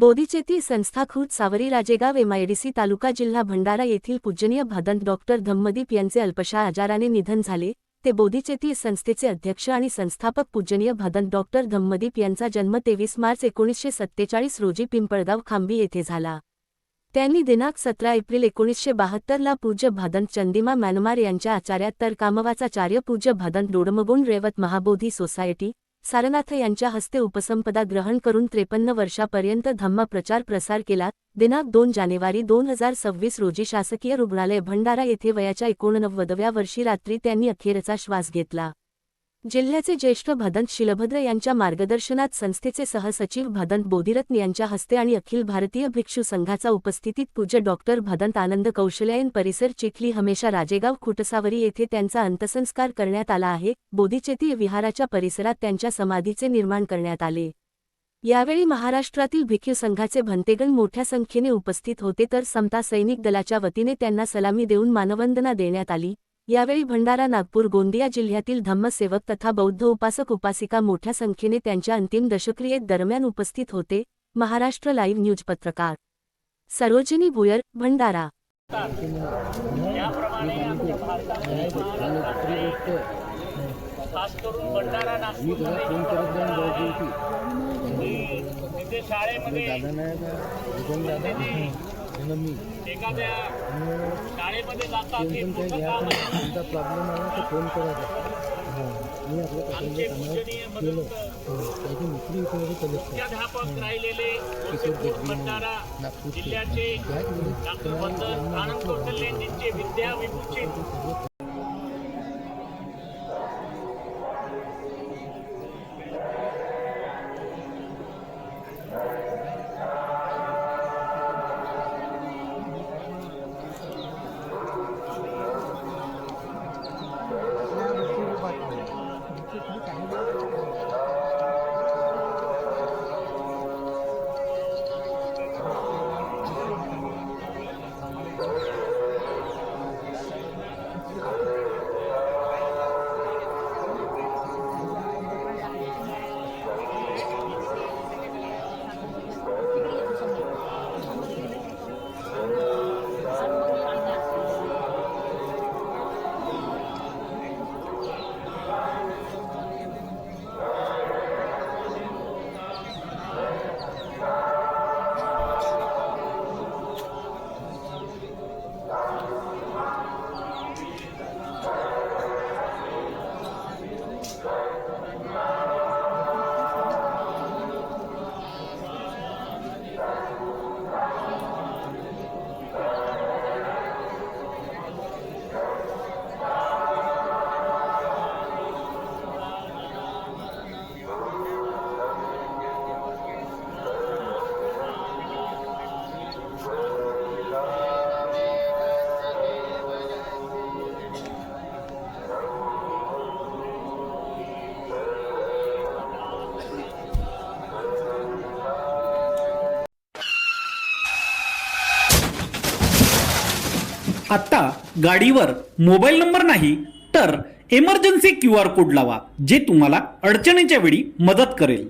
बोधिचेती संस्था खुर्द सावरी राजेगाव एमआयडीसी तालुका जिल्हा भंडारा येथील पूजनीय भदंत डॉक्टर धम्मदीप यांचे अल्पशा आजाराने निधन झाले। ते बोधिचेती संस्थेचे अध्यक्ष आणि संस्थापक पूजनीय भदंत डॉक्टर धम्मदीप यांचा जन्म 23 मार्च 1947 रोजी पिंपळगाव खांबी येथे झाला। त्यांनी दिनांक 17 एप्रिल 1972 ला पूज्य भदंत चंदिमा म्यानमार यांच्या आचार्यात तर कामवाचाचार्य पूज्य भदंत डोडमगुण रेवत महाबोधी सोसायटी सारनाथ यांच्या हस्ते उपसंपदा ग्रहण करून 53 वर्षापर्यंत धम्म प्रचार प्रसार केला। दिनांक 2 जानेवारी 2026 रोजी शासकीय रुग्णालय भंडारा येथे वयाच्या 89व्या वर्षी रात्री त्यांनी अखेरचा श्वास घेतला। जिल्ह्याचे ज्येष्ठ भदंत शिलभद्र यांच्या मार्गदर्शनात संस्थेचे सहसचिव भदंत बोधिरत्न यांच्या हस्ते आणि अखिल भारतीय भिक्षू संघाचा उपस्थितीत पूज्य डॉक्टर भदंत आनंद कौशल्यायन परिसर चिखली हमेशा राजेगाव खुटसावरी येथे त्यांचा अंत्यसंस्कार करण्यात आला आहे। बोधिचेती विहाराच्या परिसरात त्यांच्या समाधीचे निर्माण करण्यात आले। यावेळी महाराष्ट्रातील भिक्षू संघाचे भंतेगण मोठ्या संख्येने उपस्थित होते, तर समता सैनिक दलाच्या वतीने त्यांना सलामी देऊन मानवंदना देण्यात आली। यावेळी भंडारा, नागपूर, गोंदिया जिल्ह्यातील धम्मसेवक तथा बौद्ध उपासक उपासिका मोठ्या संख्येने त्यांच्या अंतिम दशक्रियेत दरम्यान उपस्थित होते। महाराष्ट्र लाईव्ह न्यूज पत्रकार सरोजिनी भुयर, भंडारा। खास करून भंडारा नागपूर शाळेमध्ये एखाद्या शाळेमध्ये जातात हे मोठं काम आहे। मुख्याध्यापक राहिलेले भंडारा जिल्ह्याचे डॉक्टर भदंत आनंद कौशल्यायनजींचे विद्या विभूषित आता गाडीवर मोबाईल नंबर नाही तर इमर्जन्सी QR कोड लावा, जे तुम्हाला अडचणीच्या वेळी मदत करेल।